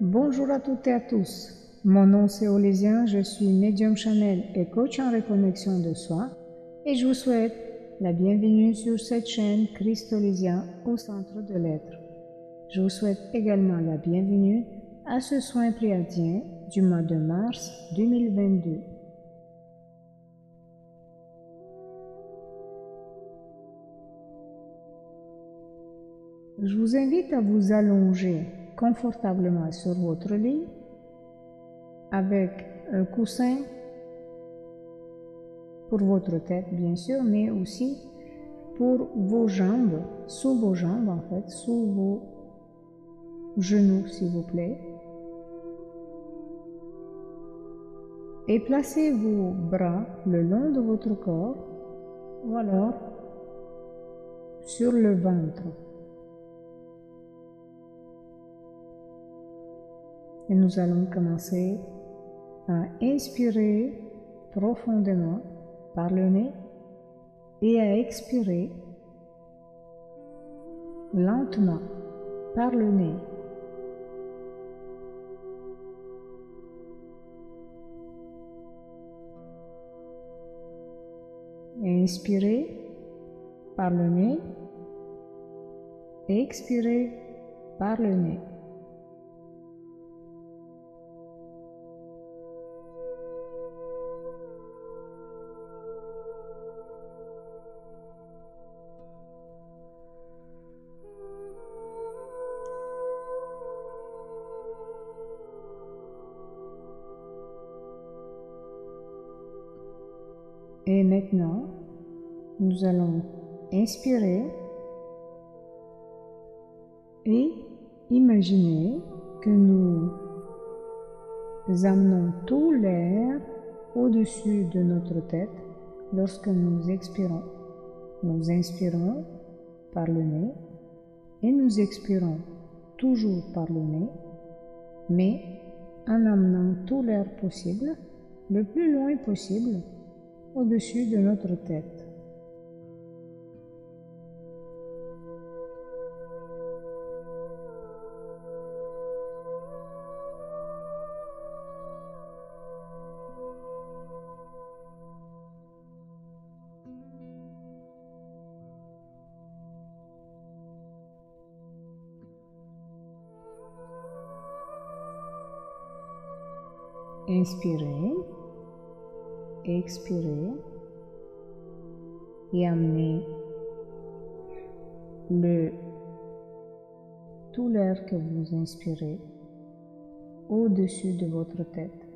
Bonjour à toutes et à tous. Mon nom c'est Olésien, je suis médium Chanel et coach en reconnexion de soi et je vous souhaite la bienvenue sur cette chaîne Christ Olésien au centre de l'être. Je vous souhaite également la bienvenue à ce soin pléiadien du mois de mars 2022. Je vous invite à vous allonger confortablement sur votre lit avec un coussin pour votre tête bien sûr, mais aussi pour vos jambes, sous vos jambes en fait, sous vos genoux s'il vous plaît. Et placez vos bras le long de votre corps ou alors sur le ventre. Et nous allons commencer à inspirer profondément par le nez et à expirer lentement par le nez. Et inspirez par le nez et expirez par le nez. Et maintenant, nous allons inspirer et imaginer que nous amenons tout l'air au-dessus de notre tête lorsque nous expirons. Nous inspirons par le nez et nous expirons toujours par le nez, mais en amenant tout l'air possible, le plus loin possible, au-dessus de notre tête. Inspirez, expirez et amenez tout l'air que vous inspirez au-dessus de votre tête.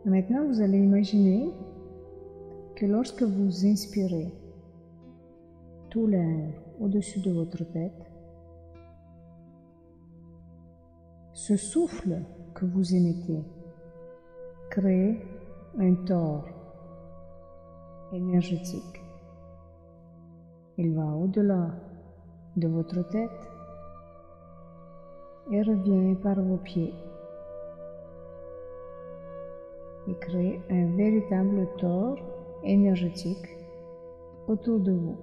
Maintenant, vous allez imaginer que lorsque vous inspirez tout l'air au-dessus de votre tête, ce souffle que vous émettez crée un tore énergétique. Il va au-delà de votre tête et revient par vos pieds et crée un véritable tore énergétique autour de vous.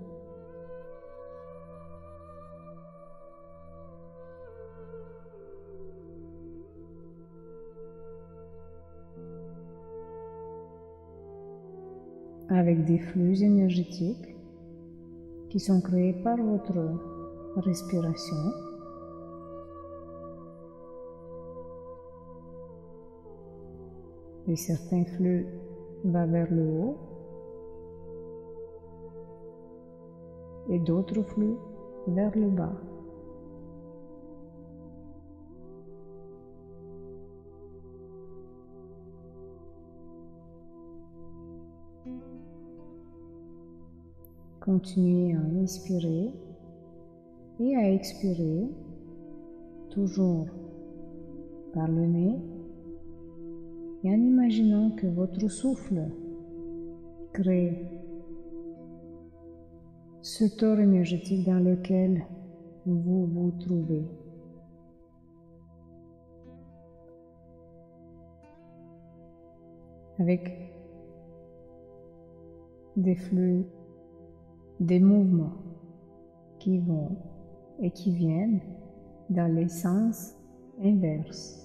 Avec des flux énergétiques qui sont créés par votre respiration. Et certains flux vont vers le haut et d'autres flux vers le bas. Continuez à inspirer et à expirer toujours par le nez et en imaginant que votre souffle crée ce tore énergétique dans lequel vous vous trouvez. Avec des flux, des mouvements qui vont et qui viennent dans les sens inverses.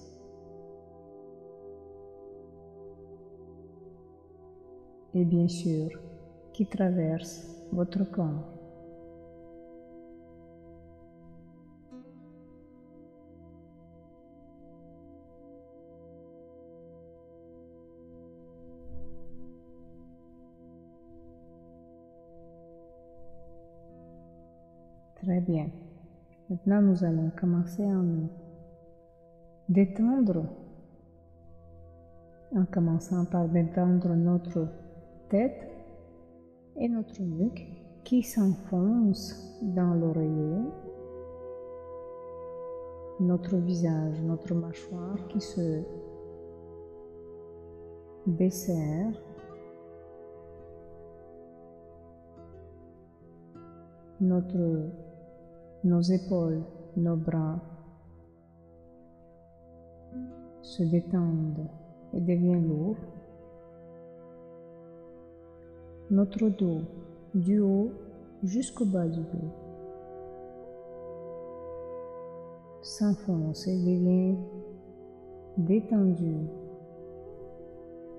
Et bien sûr, qui traversent votre corps. Très bien. Maintenant, nous allons commencer à nous détendre, en commençant par détendre notre tête et notre nuque qui s'enfonce dans l'oreiller, notre visage, notre mâchoire qui se desserre, nos épaules, nos bras se détendent et deviennent lourds. Notre dos, du haut jusqu'au bas du dos, s'enfonce et devient détendu.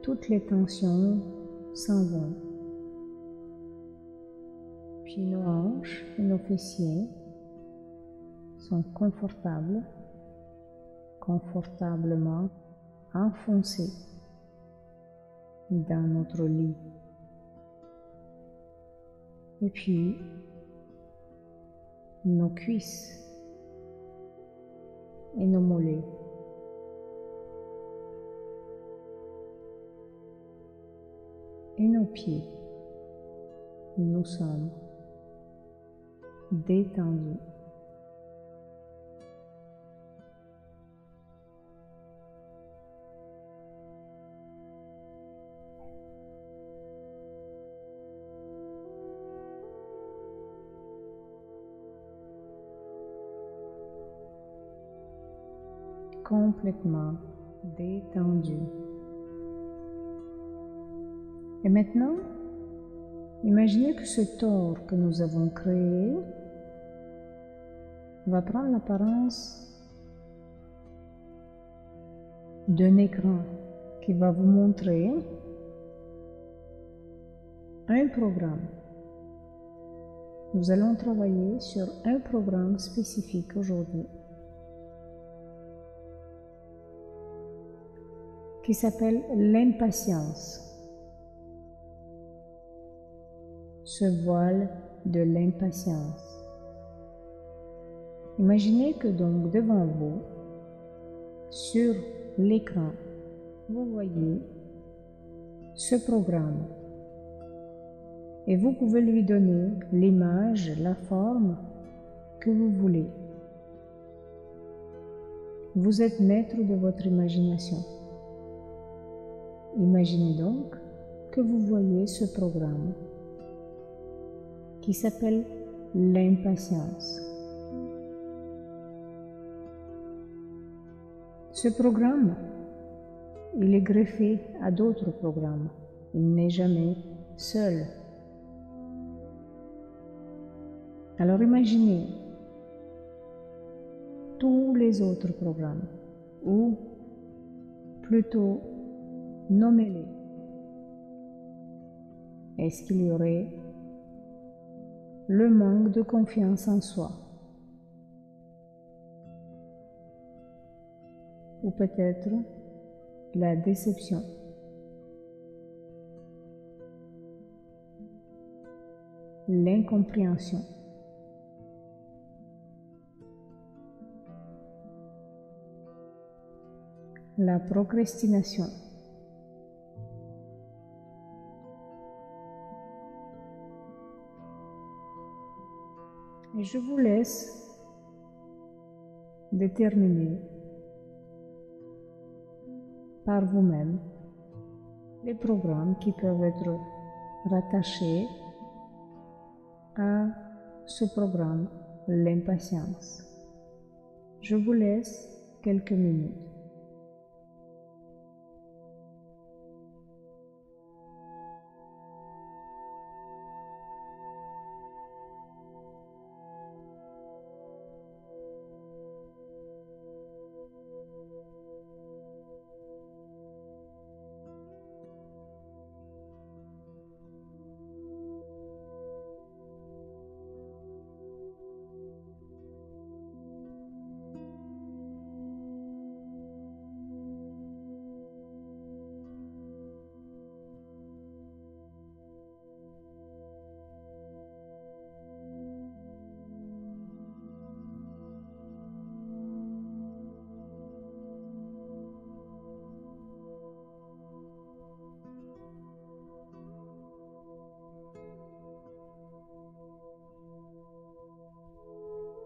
Toutes les tensions s'en vont. Puis nos hanches et nos fessiers sont confortablement enfoncés dans notre lit. Et puis, nos cuisses et nos mollets. Et nos pieds. Nous sommes détendus. Complètement détendu. Et maintenant, imaginez que ce tore que nous avons créé va prendre l'apparence d'un écran qui va vous montrer un programme. Nous allons travailler sur un programme spécifique aujourd'hui qui s'appelle l'impatience. Ce voile de l'impatience. Imaginez que donc devant vous, sur l'écran, vous voyez ce programme et vous pouvez lui donner l'image, la forme que vous voulez. Vous êtes maître de votre imagination. Imaginez donc que vous voyez ce programme qui s'appelle l'impatience. Ce programme, il est greffé à d'autres programmes. Il n'est jamais seul. Alors imaginez tous les autres programmes, ou plutôt nommez-les. Est-ce qu'il y aurait le manque de confiance en soi? Ou peut-être la déception? L'incompréhension? La procrastination? Et je vous laisse déterminer par vous-même les programmes qui peuvent être rattachés à ce programme, l'impatience. Je vous laisse quelques minutes.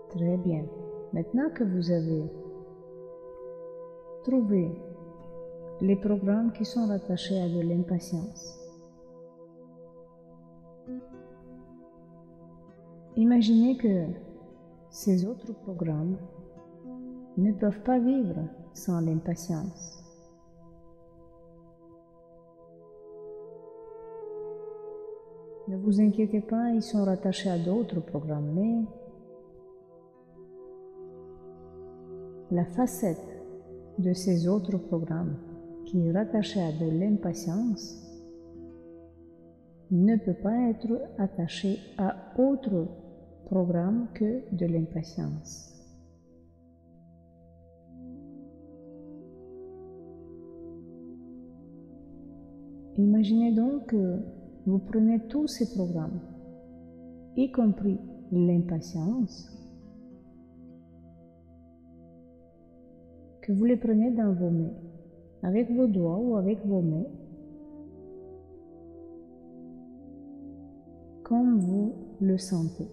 Très bien. Maintenant que vous avez trouvé les programmes qui sont rattachés à de l'impatience, imaginez que ces autres programmes ne peuvent pas vivre sans l'impatience. Ne vous inquiétez pas, ils sont rattachés à d'autres programmes, mais la facette de ces autres programmes qui est rattachée à de l'impatience ne peut pas être attachée à autre programme que de l'impatience. Imaginez donc que vous prenez tous ces programmes, y compris l'impatience, que vous les prenez dans vos mains, avec vos doigts ou avec vos mains, comme vous le sentez.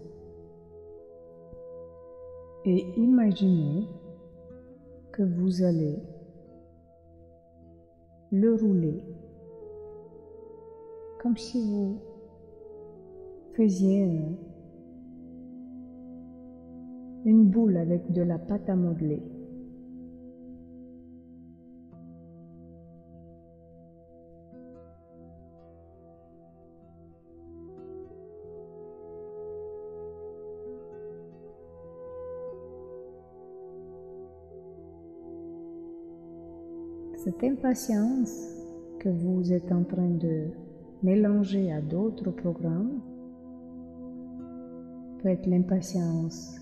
Et imaginez que vous allez le rouler comme si vous faisiez une boule avec de la pâte à modeler. Cette impatience que vous êtes en train de mélanger à d'autres programmes peut être l'impatience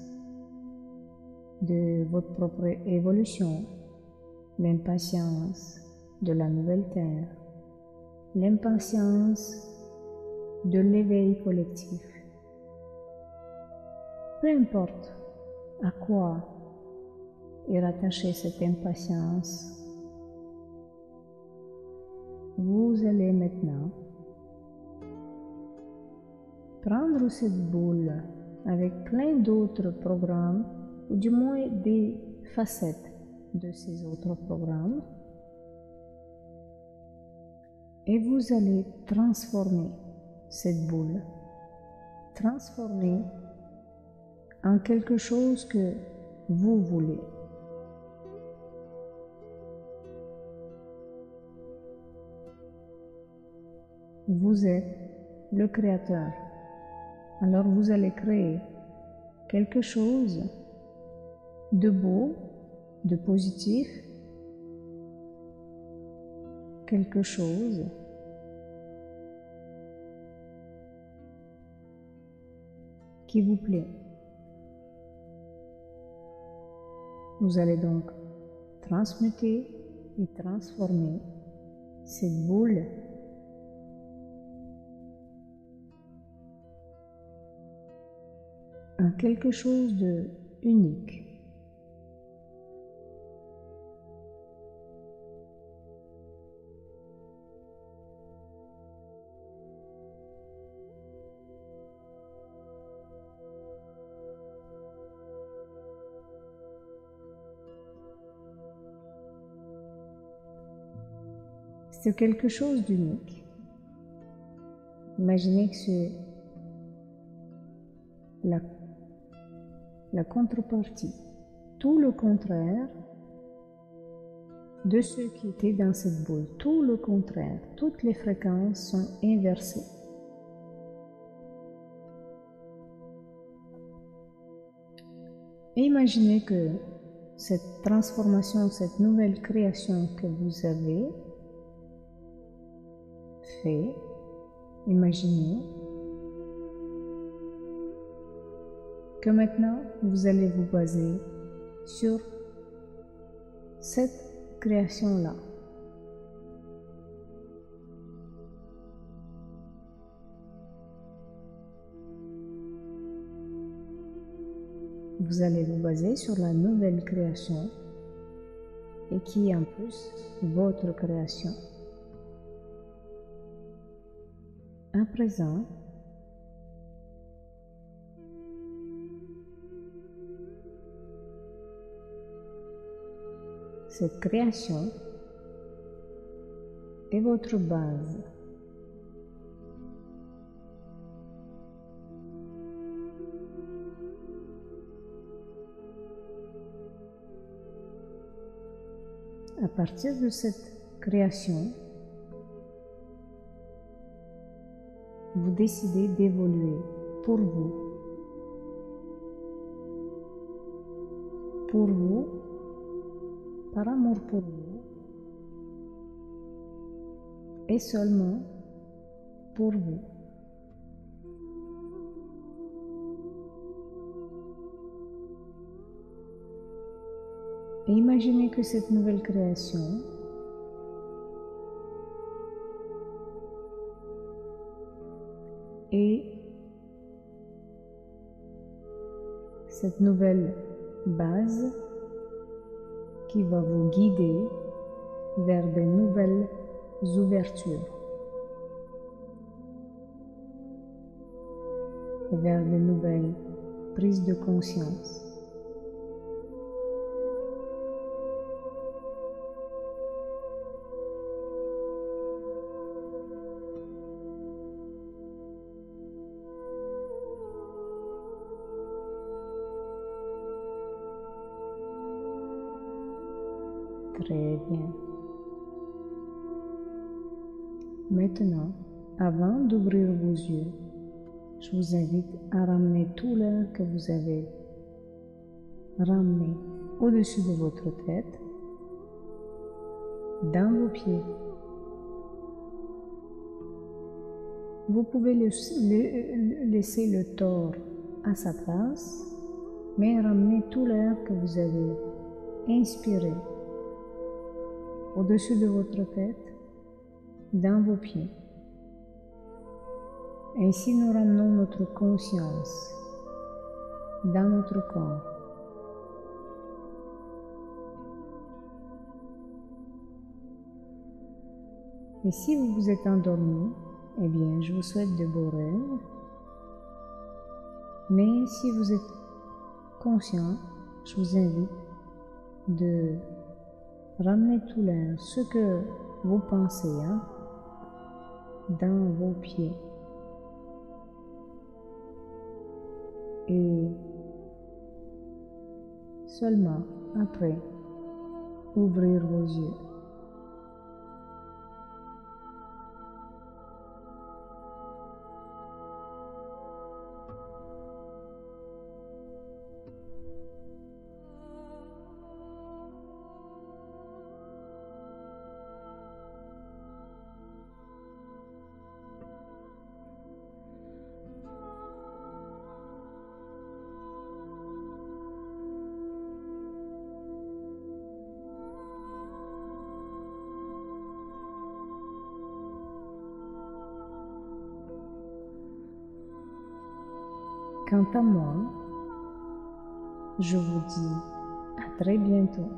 de votre propre évolution, l'impatience de la nouvelle terre, l'impatience de l'éveil collectif. Peu importe à quoi est rattachée cette impatience, vous allez maintenant prendre cette boule avec plein d'autres programmes, ou du moins des facettes de ces autres programmes, et vous allez transformer cette boule, transformer en quelque chose que vous voulez. Vous êtes le créateur. Alors vous allez créer quelque chose de beau, de positif, quelque chose qui vous plaît. Vous allez donc transmuter et transformer cette boule en quelque chose de unique. C'est quelque chose d'unique. Imaginez que c'est la contrepartie, tout le contraire de ce qui était dans cette boule, tout le contraire. Toutes les fréquences sont inversées. Et imaginez que cette transformation, cette nouvelle création que vous avez fait, imaginez que maintenant vous allez vous baser sur cette création-là. Vous allez vous baser sur la nouvelle création et qui est en plus votre création. À présent, cette création est votre base. À partir de cette création, vous décidez d'évoluer pour vous. Pour vous, par amour pour vous, et seulement pour vous. Et imaginez que cette nouvelle création est cette nouvelle base qui va vous guider vers de nouvelles ouvertures, vers de nouvelles prises de conscience. Très bien. Maintenant, avant d'ouvrir vos yeux, je vous invite à ramener tout l'air que vous avez ramené au-dessus de votre tête, dans vos pieds. Vous pouvez laisser le tort à sa place, mais ramener tout l'air que vous avez inspiré au-dessus de votre tête, dans vos pieds. Ainsi, nous ramenons notre conscience dans notre corps. Et si vous vous êtes endormi, eh bien, je vous souhaite de beaux rêves. Mais si vous êtes conscient, je vous invite de ramenez tout l'air, ce que vous pensez, dans vos pieds. Et seulement après, ouvrir vos yeux. Quant à moi, je vous dis à très bientôt.